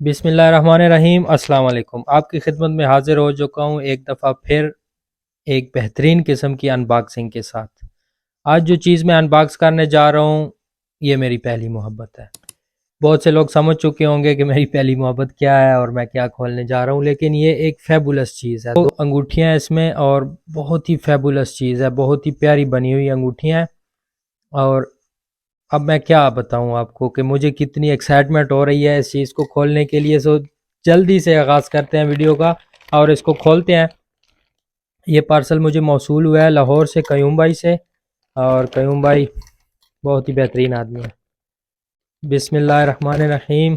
बिस्मिल्लाहिर्रहमानिर्रहीम। अस्सलाम वालेकुम। आपकी खिदमत में हाजिर हो चुका हूँ एक दफ़ा फिर एक बेहतरीन किस्म की अनबॉक्सिंग के साथ। आज जो चीज़ मैं अनबॉक्स करने जा रहा हूँ ये मेरी पहली मोहब्बत है। बहुत से लोग समझ चुके होंगे कि मेरी पहली मोहब्बत क्या है और मैं क्या खोलने जा रहा हूँ, लेकिन ये एक फेबुलस चीज़ है। दो अंगूठियाँ हैं इसमें और बहुत ही फेबुलस चीज़ है, बहुत ही प्यारी बनी हुई अंगूठियाँ हैं। और अब मैं क्या बताऊं आपको कि मुझे कितनी एक्साइटमेंट हो रही है इस चीज़ को खोलने के लिए। सो जल्दी से आगाज़ करते हैं वीडियो का और इसको खोलते हैं। ये पार्सल मुझे मौसूल हुआ है लाहौर से, कयूम भाई से, और कयूम भाई बहुत ही बेहतरीन आदमी है। बिस्मिल्लाहिर्रहमानिर्रहीम।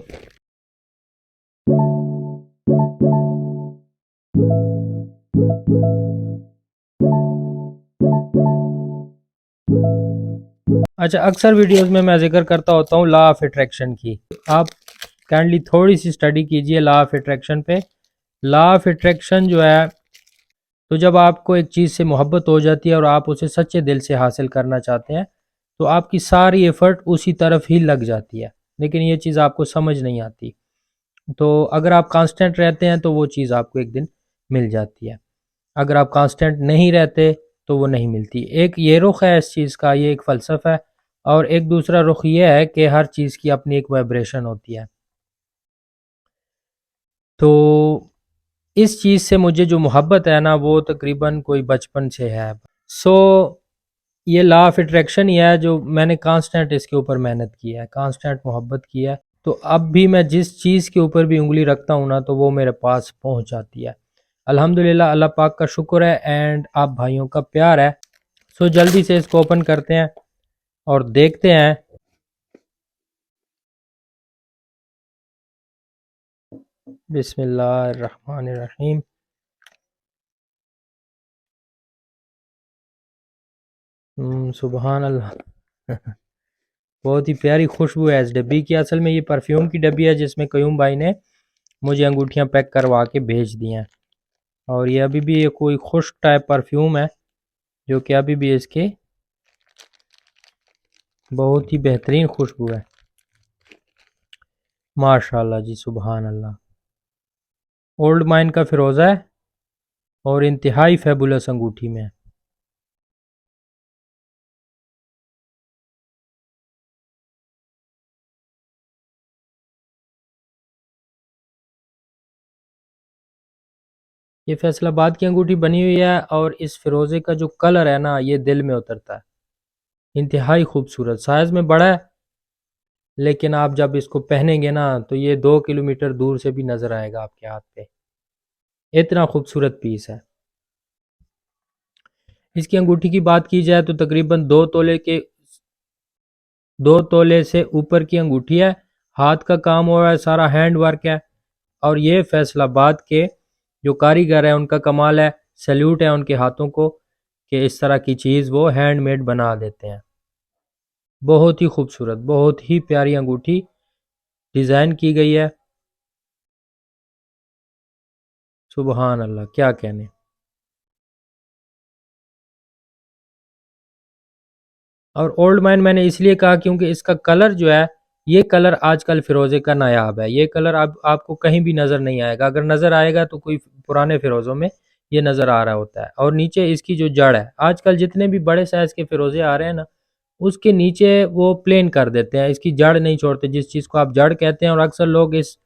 अच्छा, अक्सर वीडियोस में मैं जिक्र करता होता हूँ लॉ ऑफ अट्रैक्शन की। आप काइंडली थोड़ी सी स्टडी कीजिए लॉ ऑफ अट्रैक्शन पे। लॉ ऑफ अट्रैक्शन जो है, तो जब आपको एक चीज़ से मोहब्बत हो जाती है और आप उसे सच्चे दिल से हासिल करना चाहते हैं तो आपकी सारी एफर्ट उसी तरफ ही लग जाती है, लेकिन ये चीज़ आपको समझ नहीं आती। तो अगर आप कांस्टेंट रहते हैं तो वो चीज़ आपको एक दिन मिल जाती है। अगर आप कांस्टेंट नहीं रहते तो वो नहीं मिलती। एक ये रुख है इस चीज़ का, ये एक फ़लसफ़ा है। और एक दूसरा रुख ये है कि हर चीज़ की अपनी एक वाइब्रेशन होती है। तो इस चीज़ से मुझे जो मोहब्बत है ना, वो तकरीबन कोई बचपन से है। सो ये लॉ ऑफ अट्रैक्शन ही है जो मैंने कांस्टेंट इसके ऊपर मेहनत की है, कांस्टेंट मोहब्बत की है। तो अब भी मैं जिस चीज़ के ऊपर भी उंगली रखता हूँ ना, तो वो मेरे पास पहुँच जाती है। अल्हम्दुलिल्लाह, अल्लाह पाक का शुक्र है एंड आप भाइयों का प्यार है। सो जल्दी से इसको ओपन करते हैं और देखते हैं। बिस्मिल्लाहिर्रहमानिर्रहीम। सुबहान अल्लाह। बहुत ही प्यारी खुशबू है इस डब्बी की। असल में ये परफ्यूम की डब्बी है जिसमें कयूम भाई ने मुझे अंगूठियाँ पैक करवा के भेज दी हैं। और ये अभी भी ये कोई खुश्क टाइप परफ्यूम है जो कि अभी भी इसके बहुत ही बेहतरीन खुशबू है। माशाल्लाह जी, सुबहान अल्लाह। ओल्ड माइन का फिरोज़ा है और इंतहाई फेबुलस अंगूठी में है। ये फैसलाबाद की अंगूठी बनी हुई है और इस फिरोज़े का जो कलर है ना, ये दिल में उतरता है। इंतहाई खूबसूरत, साइज़ में बड़ा है, लेकिन आप जब इसको पहनेंगे ना तो ये 2 किलोमीटर दूर से भी नज़र आएगा आपके हाथ पे। इतना खूबसूरत पीस है। इसकी अंगूठी की बात की जाए तो तकरीबन 2 तोले से ऊपर की अंगूठी है। हाथ का काम हो रहा है, सारा हैंड वर्क है। और ये फैसलाबाद के जो कारीगर है उनका कमाल है। सैल्यूट है उनके हाथों को कि इस तरह की चीज़ वो हैंडमेड बना देते हैं। बहुत ही खूबसूरत, बहुत ही प्यारी अंगूठी डिज़ाइन की गई है। सुबहान अल्लाह, क्या कहने। और ओल्ड मैन मैंने इसलिए कहा क्योंकि इसका कलर जो है, ये कलर आजकल फिरोज़े का नायाब है। ये कलर अब आपको कहीं भी नज़र नहीं आएगा। अगर नज़र आएगा तो कोई पुराने फिरोज़ों में ये नज़र आ रहा होता है। और नीचे इसकी जो जड़ है, आजकल जितने भी बड़े साइज़ के फिरोज़े आ रहे हैं ना, उसके नीचे वो प्लेन कर देते हैं, इसकी जड़ नहीं छोड़ते, जिस चीज़ को आप जड़ कहते हैं। और अक्सर लोग इस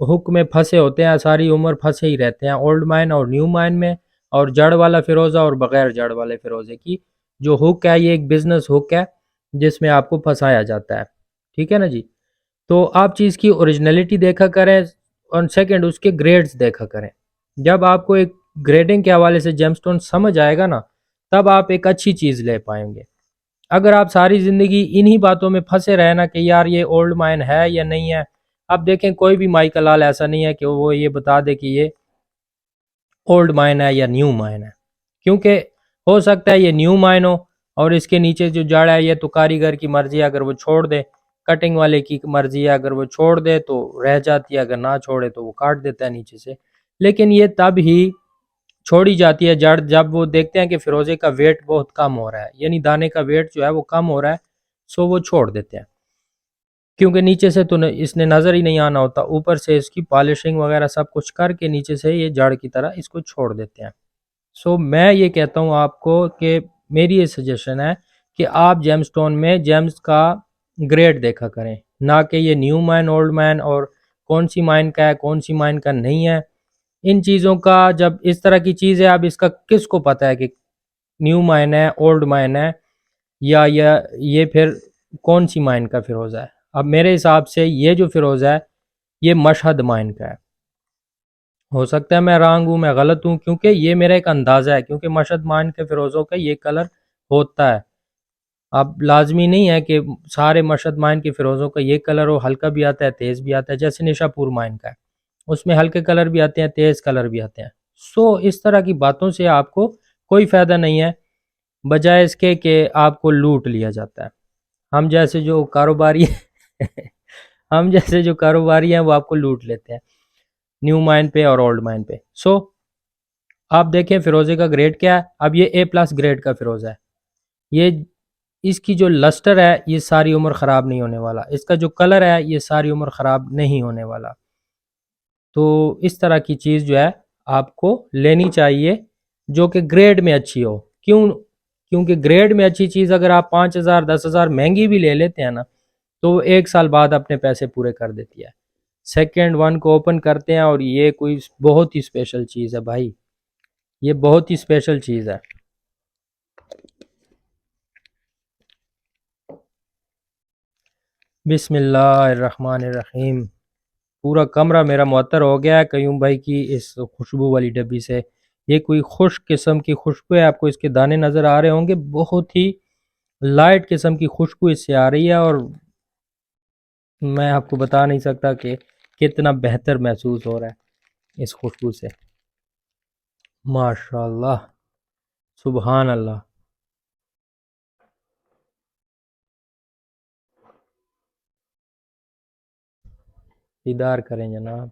हुक में फंसे होते हैं, सारी उम्र फंसे ही रहते हैं ओल्ड माइन और न्यू माइन में। और जड़ वाला फिरोज़ा और बग़ैर जड़ वाले फिरोज़े की जो हुक है, ये एक बिज़नेस हुक है जिसमें आपको फंसाया जाता है। ठीक है ना जी। तो आप चीज़ की ओरिजिनलिटी देखा करें और सेकंड उसके ग्रेड्स देखा करें। जब आपको एक ग्रेडिंग के हवाले से जेमस्टोन समझ आएगा ना, तब आप एक अच्छी चीज़ ले पाएंगे। अगर आप सारी ज़िंदगी इन्हीं बातों में फंसे रहे ना कि यार ये ओल्ड माइन है या नहीं है। अब देखें, कोई भी माई का लाल ऐसा नहीं है कि वो ये बता दे कि ये ओल्ड माइन है या न्यू माइन है, क्योंकि हो सकता है ये न्यू माइन हो और इसके नीचे जो जड़ है ये तो कारीगर की मर्जी है। अगर वो छोड़ दे, कटिंग वाले की मर्जी है, अगर वो छोड़ दे तो रह जाती है, अगर ना छोड़े तो वो काट देता है नीचे से। लेकिन ये तब ही छोड़ी जाती है जड़ जब वो देखते हैं कि फिरोजे का वेट बहुत कम हो रहा है, यानी दाने का वेट जो है वो कम हो रहा है। सो वो छोड़ देते हैं। क्योंकि नीचे से तो इसने नज़र ही नहीं आना होता, ऊपर से इसकी पॉलिशिंग वगैरह सब कुछ करके नीचे से ये जड़ की तरह इसको छोड़ देते हैं। सो मैं ये कहता हूँ आपको कि मेरी ये सजेशन है कि आप जेमस्टोन में जेम्स का ग्रेड देखा करें, ना कि ये न्यू माइन ओल्ड माइन और कौन सी माइन का है कौन सी माइन का नहीं है। इन चीज़ों का जब इस तरह की चीज़ है, अब इसका किसको पता है कि न्यू माइन है ओल्ड माइन है या ये फिर कौन सी माइन का फ़िरोज़ा है। अब मेरे हिसाब से ये जो फ़िरोज़ा है ये मशहद माइन का है। हो सकता है मैं रॉन्ग हूँ, मैं गलत हूँ, क्योंकि ये मेरा एक अंदाज़ा है, क्योंकि मशहद माइन के फ़िरोज़ों का ये कलर होता है। अब लाजमी नहीं है कि सारे मशहद माइन के फ़िरोज़ों का ये कलर हो, हल्का भी आता है तेज़ भी आता है, जैसे निशापुर माइन का है उसमें हल्के कलर भी आते हैं तेज़ कलर भी आते हैं। सो इस तरह की बातों से आपको कोई फ़ायदा नहीं है, बजाय इसके कि आपको लूट लिया जाता है। हम जैसे जो कारोबारी हम जैसे जो कारोबारी हैं वो आपको लूट लेते हैं न्यू माइन पे और ओल्ड माइन पे। सो आप देखें फ़िरोज़े का ग्रेड क्या है। अब ये ए प्लस ग्रेड का फ़िरोज़ा है। ये इसकी जो लस्टर है ये सारी उम्र ख़राब नहीं होने वाला, इसका जो कलर है ये सारी उम्र ख़राब नहीं होने वाला। तो इस तरह की चीज़ जो है आपको लेनी चाहिए जो कि ग्रेड में अच्छी हो। क्यों? क्योंकि ग्रेड में अच्छी चीज़ अगर आप 5,000 10,000 महंगी भी ले लेते हैं ना, तो वो 1 साल बाद अपने पैसे पूरे कर देती है। सेकंड वन को ओपन करते हैं और ये कोई बहुत ही स्पेशल चीज़ है भाई, ये बहुत ही स्पेशल चीज़ है। बिस्मिल्लाहिर्रहमानिर्रहीम। पूरा कमरा मेरा मुअत्तर हो गया है कयूम भाई की इस खुशबू वाली डब्बी से। ये कोई खुश किस्म की खुशबू है, आपको इसके दाने नज़र आ रहे होंगे, बहुत ही लाइट किस्म की खुशबू इससे आ रही है और मैं आपको बता नहीं सकता कि कितना बेहतर महसूस हो रहा है इस खुशबू से। माशाल्लाह, सुबहान अल्लाह। दीदार करें जनाब।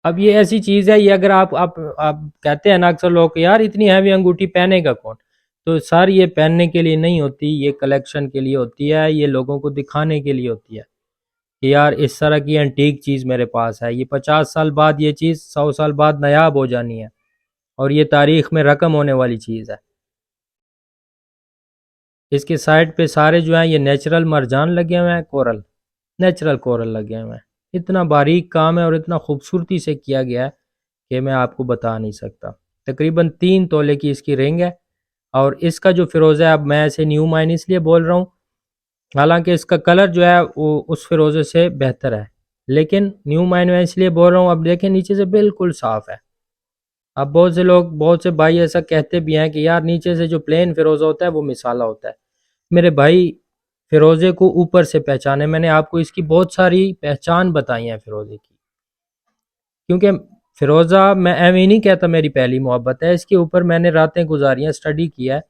अब ये ऐसी चीज़ है, ये अगर आप कहते हैं ना अक्सर लोग यार इतनी हैवी अंगूठी पहनेगा कौन, तो सर ये पहनने के लिए नहीं होती, ये कलेक्शन के लिए होती है, ये लोगों को दिखाने के लिए होती है कि यार इस तरह की एंटीक चीज़ मेरे पास है। ये 50 साल बाद ये चीज़ 100 साल बाद नायाब हो जानी है और ये तारीख में रकम होने वाली चीज़ है। इसके साइड पे सारे जो हैं ये नेचुरल मरजान लगे हुए हैं, कोरल, नेचुरल कोरल लगे हुए हैं। इतना बारीक काम है और इतना खूबसूरती से किया गया है कि मैं आपको बता नहीं सकता। तकरीबन 3 तोले की इसकी रिंग है और इसका जो फ़िरोज़ा है, अब मैं ऐसे न्यू माइन इसलिए बोल रहा हूँ, हालांकि इसका कलर जो है वो उस फ़िरोज़े से बेहतर है, लेकिन न्यू माइन में इसलिए बोल रहा हूँ। अब देखें नीचे से बिल्कुल साफ़ है। अब बहुत से लोग, बहुत से भाई ऐसा कहते भी हैं कि यार नीचे से जो प्लेन फ़िरोज़ा होता है वो मिसाला होता है। मेरे भाई, फ़िरोज़े को ऊपर से पहचाने, मैंने आपको इसकी बहुत सारी पहचान बताई है फ़िरोज़े की। क्योंकि फ़िरोज़ा मैं एवें ही नहीं कहता मेरी पहली मोहब्बत है, इसके ऊपर मैंने रातें गुजारी हैं, स्टडी किया है,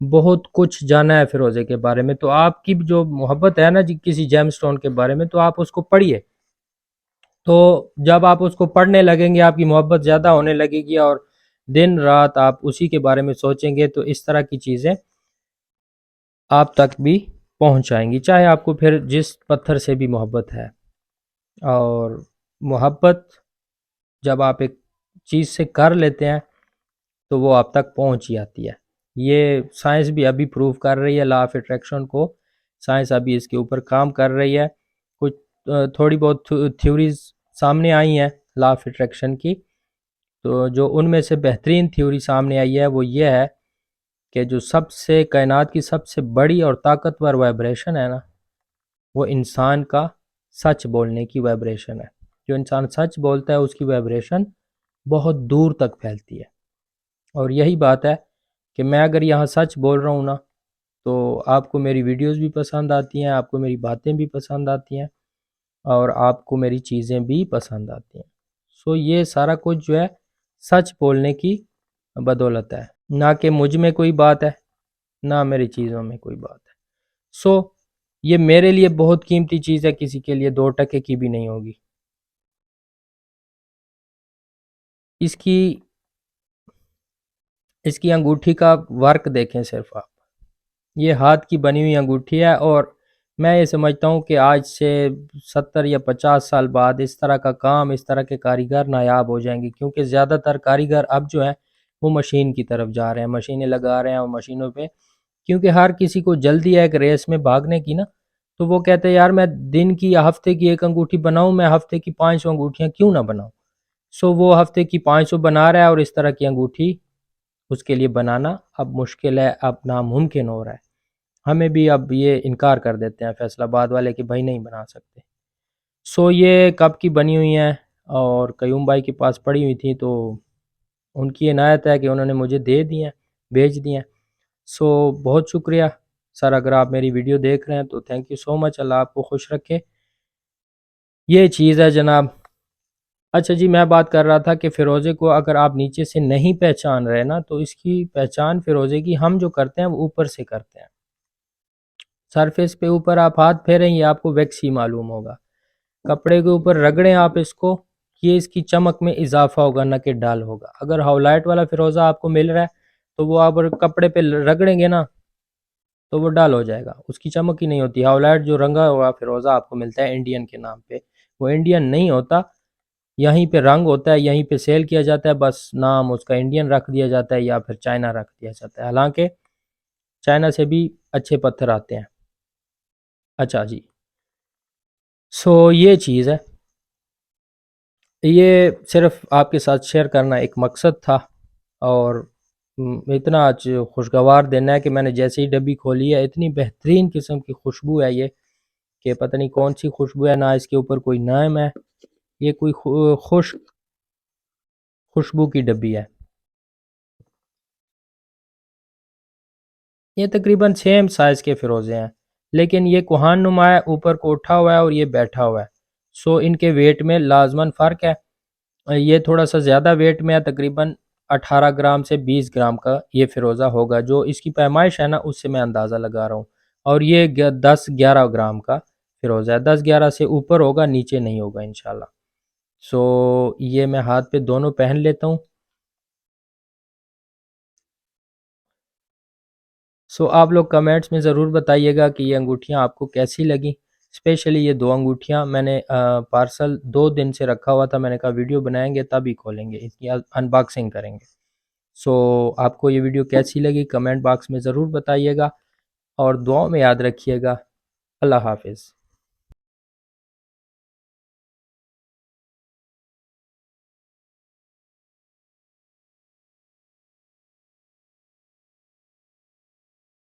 बहुत कुछ जाना है फ़िरोज़े के बारे में। तो आपकी जो मोहब्बत है ना जी किसी जेमस्टोन के बारे में, तो आप उसको पढ़िए। तो जब आप उसको पढ़ने लगेंगे आपकी मोहब्बत ज़्यादा होने लगेगी और दिन रात आप उसी के बारे में सोचेंगे, तो इस तरह की चीज़ें आप तक भी पहुँच आएँगी, चाहे आपको फिर जिस पत्थर से भी मोहब्बत है। और मोहब्बत जब आप एक चीज़ से कर लेते हैं तो वो आप तक पहुंच ही आती है। ये साइंस भी अभी प्रूव कर रही है, लॉ ऑफ अट्रैक्शन को साइंस अभी इसके ऊपर काम कर रही है। कुछ थोड़ी बहुत थ्योरीज सामने आई हैं लॉ ऑफ अट्रैक्शन की, तो जो उनमें से बेहतरीन थ्योरी सामने आई है वो ये है कि जो सबसे कायनात की सबसे बड़ी और ताकतवर वाइब्रेशन है ना, वो इंसान का सच बोलने की वाइब्रेशन है। जो इंसान सच बोलता है उसकी वाइब्रेशन बहुत दूर तक फैलती है। और यही बात है कि मैं अगर यहाँ सच बोल रहा हूँ ना, तो आपको मेरी वीडियोस भी पसंद आती हैं, आपको मेरी बातें भी पसंद आती हैं और आपको मेरी चीज़ें भी पसंद आती हैं। सो ये सारा कुछ जो है सच बोलने की बदौलत है, ना कि मुझ में कोई बात है, ना मेरी चीज़ों में कोई बात है। सो ये मेरे लिए बहुत कीमती चीज़ है, किसी के लिए 2 टके की भी नहीं होगी। इसकी इसकी अंगूठी का वर्क देखें सिर्फ आप, ये हाथ की बनी हुई अंगूठी है और मैं ये समझता हूँ कि आज से 70 या 50 साल बाद इस तरह का काम, इस तरह के कारीगर नायाब हो जाएंगे, क्योंकि ज़्यादातर कारीगर अब जो है वो मशीन की तरफ जा रहे हैं, मशीनें लगा रहे हैं और मशीनों पे, क्योंकि हर किसी को जल्दी है एक रेस में भागने की ना। तो वो कहते हैं यार मैं दिन की या हफ्ते की एक अंगूठी बनाऊं, मैं हफ्ते की 500 अंगूठियां क्यों ना बनाऊं। सो वो हफ्ते की 500 बना रहा है और इस तरह की अंगूठी उसके लिए बनाना अब मुश्किल है, अब नामुमकिन हो रहा है। हमें भी अब ये इनकार कर देते हैं फैसलाबाद वाले कि भाई नहीं बना सकते। सो ये कब की बनी हुई हैं और कयूम भाई के पास पड़ी हुई थी, तो उनकी इनायत है कि उन्होंने मुझे दे दी हैं, भेज दी हैं। सो बहुत शुक्रिया सर, अगर आप मेरी वीडियो देख रहे हैं तो थैंक यू सो मच, अल्लाह आपको खुश रखे। ये चीज़ है जनाब। अच्छा जी, मैं बात कर रहा था कि फ़िरोज़े को अगर आप नीचे से नहीं पहचान रहे ना, तो इसकी पहचान फ़िरोज़े की हम जो करते हैं वो ऊपर से करते हैं। सरफेस पे ऊपर आप हाथ फेरें, ये आपको वैक्स ही मालूम होगा। कपड़े के ऊपर रगड़ें आप इसको, ये इसकी चमक में इजाफा होगा, न कि डाल होगा। अगर हाउलाइट वाला फ़िरोज़ा आपको मिल रहा है तो वो आप अगर कपड़े पे रगड़ेंगे ना तो वो डाल हो जाएगा, उसकी चमक ही नहीं होती। हाउलाइट जो रंगा हुआ फ़िरोज़ा आपको मिलता है इंडियन के नाम पे, वो इंडियन नहीं होता। यहीं पे रंग होता है, यहीं पे सेल किया जाता है, बस नाम उसका इंडियन रख दिया जाता है या फिर चाइना रख दिया जाता है, हालांकि चाइना से भी अच्छे पत्थर आते हैं। अच्छा जी, सो ये चीज़ है, ये सिर्फ आपके साथ शेयर करना एक मकसद था। और इतना आज खुशगवार दिन है कि मैंने जैसे ही डब्बी खोली है, इतनी बेहतरीन किस्म की खुशबू है ये कि पता नहीं कौन सी खुशबू है, ना इसके ऊपर कोई नाम है, ये कोई खुशबू की डब्बी है। ये तकरीबन सेम साइज़ के फ़िरोज़े हैं, लेकिन ये कुहान नुमा है, ऊपर को उठा हुआ है और ये बैठा हुआ है। सो इनके वेट में लाजमन फ़र्क है। ये थोड़ा सा ज़्यादा वेट में है, तकरीबन 18 ग्राम से 20 ग्राम का ये फ़िरोज़ा होगा, जो इसकी पैमाइश है ना उससे मैं अंदाज़ा लगा रहा हूँ। और ये 10-11 ग्राम का फ़िरोज़ा है, 10-11 से ऊपर होगा, नीचे नहीं होगा इंशाल्लाह। सो ये मैं हाथ पे दोनों पहन लेता हूँ। सो आप लोग कमेंट्स में ज़रूर बताइएगा कि ये अंगूठियाँ आपको कैसी लगी। स्पेशली ये 2 अंगूठियाँ मैंने पार्सल 2 दिन से रखा हुआ था, मैंने कहा वीडियो बनाएंगे तभी खोलेंगे, इसकी अनबॉक्सिंग करेंगे। सो आपको ये वीडियो कैसी लगी कमेंट बॉक्स में ज़रूर बताइएगा और दुआओं में याद रखिएगा। अल्लाह हाफिज़।